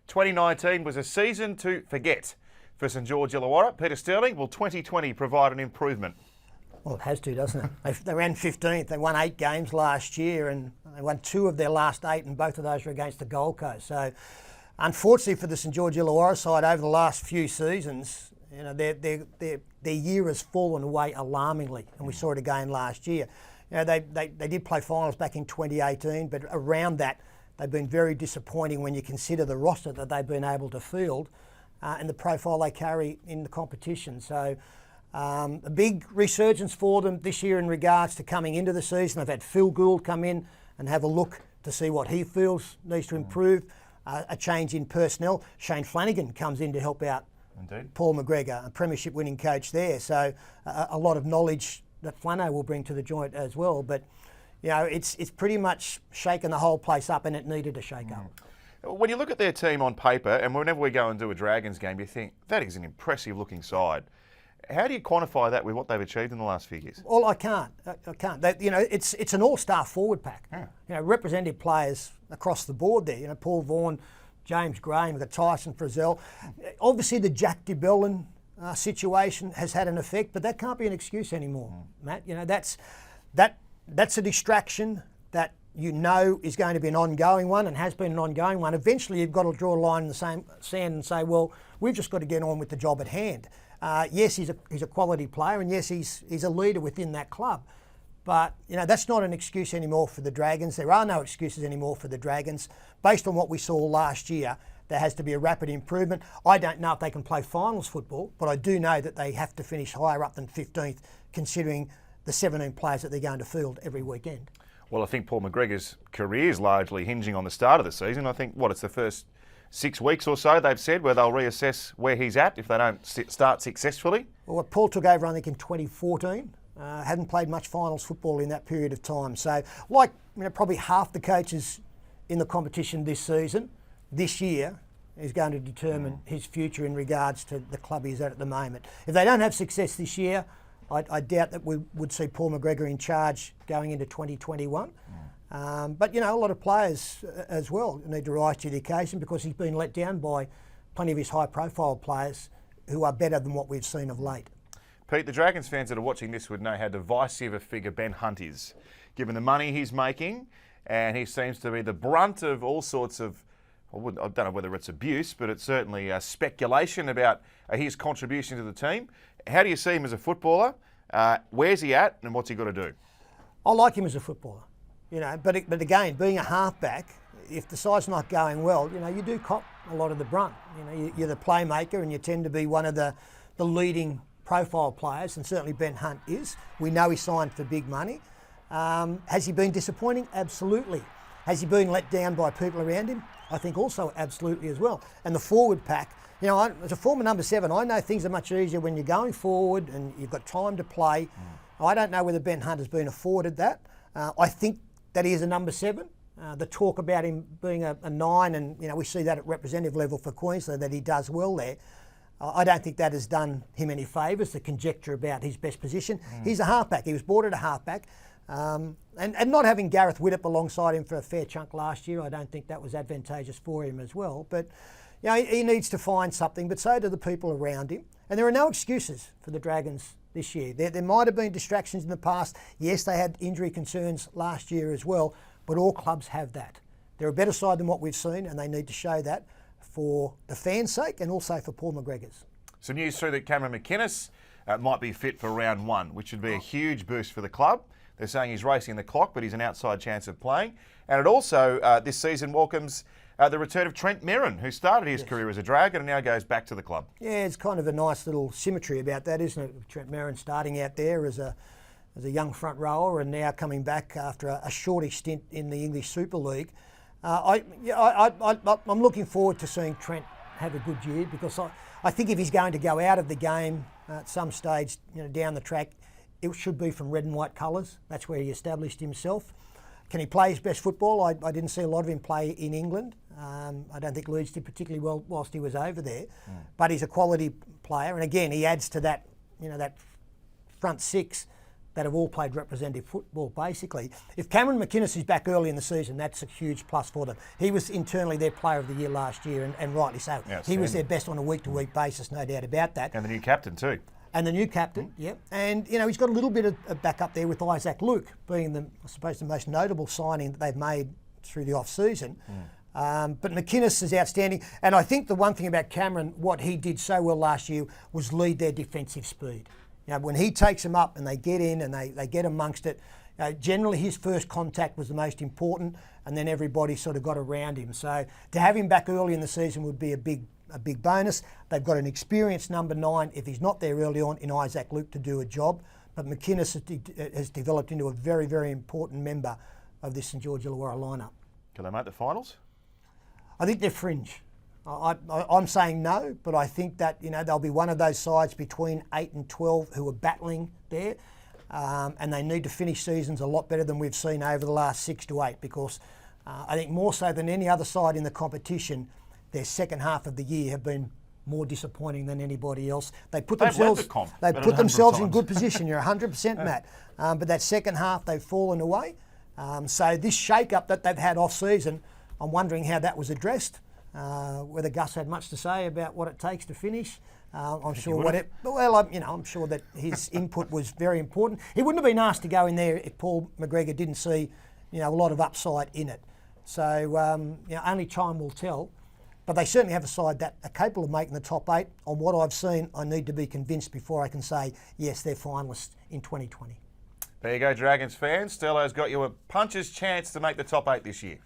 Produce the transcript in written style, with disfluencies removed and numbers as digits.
2019 was a season to forget for St George Illawarra. Peter Sterling, will 2020 provide an improvement? Well, it has to, doesn't it? They ran 15th. They won 8 games last year, and they won 2 of their last 8, and both of those were against the Gold Coast. So, unfortunately for the St George Illawarra side, over the last few seasons, you know, their year has fallen away alarmingly, and we saw it again last year. You know, they did play finals back in 2018, but around that, they've been very disappointing when you consider the roster that they've been able to field and the profile they carry in the competition. So. A big resurgence for them this year in regards to coming into the season. They've had Phil Gould come in and have a look to see what he feels needs to improve. A change in personnel. Shane Flanagan comes in to help out Paul McGregor, a premiership winning coach there. So a lot of knowledge that Flano will bring to the joint as well. But you know, it's pretty much shaken the whole place up, and it needed a shake up. When you look at their team on paper, and whenever we go and do a Dragons game, you think that is an impressive looking side. How do you quantify that with what they've achieved in the last few years? Well, I can't. You know, it's an all-star forward pack. Yeah. You know, representative players across the board there. You know, Paul Vaughan, James Graham, the Tyson Frizzell. Obviously, the Jack DeBellin situation has had an effect, but that can't be an excuse anymore, Matt. You know, that's a distraction that you know is going to be an ongoing one and has been an ongoing one. Eventually, you've got to draw a line in the same sand and say, well, we've just got to get on with the job at hand. Yes, he's a quality player, and yes, he's a leader within that club. But you know, that's not an excuse anymore for the Dragons. There are no excuses anymore for the Dragons. Based on what we saw last year, there has to be a rapid improvement. I don't know if they can play finals football, but I do know that they have to finish higher up than 15th, considering the 17 players that they're going to field every weekend. Well, I think Paul McGregor's career is largely hinging on the start of the season. I think, it's the first 6 weeks or so, they've said, where they'll reassess where he's at if they don't start successfully. Well, Paul took over, I think, in 2014. Hadn't played much finals football in that period of time. So, like, you know, probably half the coaches in the competition this season, this year, is going to determine his future in regards to the club he's at the moment. If they don't have success this year, I doubt that we would see Paul McGregor in charge going into 2021. But, you know, a lot of players as well need to rise to the occasion because he's been let down by plenty of his high-profile players who are better than what we've seen of late. Pete, the Dragons fans that are watching this would know how divisive a figure Ben Hunt is, given the money he's making, and he seems to be the brunt of all sorts of, I don't know whether it's abuse, but it's certainly speculation about his contribution to the team. How do you see him as a footballer? Where's he at, and what's he got to do? I like him as a footballer. You know, but again, being a halfback, if the side's not going well, you know, you do cop a lot of the brunt. You know, you're the playmaker, and you tend to be one of the leading profile players, and certainly Ben Hunt is. We know he signed for big money. Has he been disappointing? Absolutely. Has he been let down by people around him? I think also absolutely as well. And the forward pack, you know, as a former number 7, I know things are much easier when you're going forward and you've got time to play. I don't know whether Ben Hunt has been afforded that. I think that he is a number 7. The talk about him being a 9, and you know, we see that at representative level for Queensland, that he does well there. I don't think that has done him any favours, the conjecture about his best position. He's a halfback. He was brought at a halfback. And not having Gareth Widdop alongside him for a fair chunk last year, I don't think that was advantageous for him as well. But you know, he needs to find something, but so do the people around him. And there are no excuses for the Dragons this year. There might have been distractions in the past. Yes, they had injury concerns last year as well, but all clubs have that. They're a better side than what we've seen, and they need to show that for the fans' sake and also for Paul McGregor's. Some news through that Cameron McInnes might be fit for round 1, which would be a huge boost for the club. They're saying he's racing the clock, but he's an outside chance of playing. And it also, this season, welcomes the return of Trent Merrin, who started his career as a Dragon and now goes back to the club. Yeah, it's kind of a nice little symmetry about that, isn't it? Trent Merrin starting out there as a young front rower and now coming back after a shortish stint in the English Super League. I'm looking forward to seeing Trent have a good year, because I think if he's going to go out of the game at some stage, you know, down the track, it should be from red and white colours. That's where he established himself. Can he play his best football? I didn't see a lot of him play in England. I don't think Leeds did particularly well whilst he was over there. But he's a quality player, and again, he adds to that, you know, that front 6 that have all played representative football, basically. If Cameron McInnes is back early in the season, that's a huge plus for them. He was internally their player of the year last year, and rightly so. He was their best on a week-to-week basis, no doubt about that. And the new captain too. And the new captain, yep. And, he's got a little bit of backup there with Isaac Luke being, I suppose, the most notable signing that they've made through the off-season. But McInnes is outstanding. And I think the one thing about Cameron, what he did so well last year was lead their defensive speed. When he takes them up and they get in and they get amongst it, generally his first contact was the most important, and then everybody sort of got around him. So to have him back early in the season would be a big bonus. They've got an experienced number 9, if he's not there early on, in Isaac Luke to do a job. But McInnes has developed into a very, very important member of this St George Illawarra lineup. Can they make the finals? I think they're fringe. I'm saying no, but I think that they'll be one of those sides between 8 and 12 who are battling there, and they need to finish seasons a lot better than we've seen over the last 6 to 8, because I think more so than any other side in the competition, their second half of the year have been more disappointing than anybody else. They put themselves in good position. You're 100%, Matt. But that second half, they've fallen away. So this shake-up that they've had off-season, I'm wondering how that was addressed. Whether Gus had much to say about what it takes to finish. I'm sure I'm sure that his input was very important. He wouldn't have been asked to go in there if Paul McGregor didn't see, a lot of upside in it. So only time will tell. But they certainly have a side that are capable of making the top 8. On what I've seen, I need to be convinced before I can say, yes, they're finalists in 2020. There you go, Dragons fans. Sterlo's got you a puncher's chance to make the top 8 this year.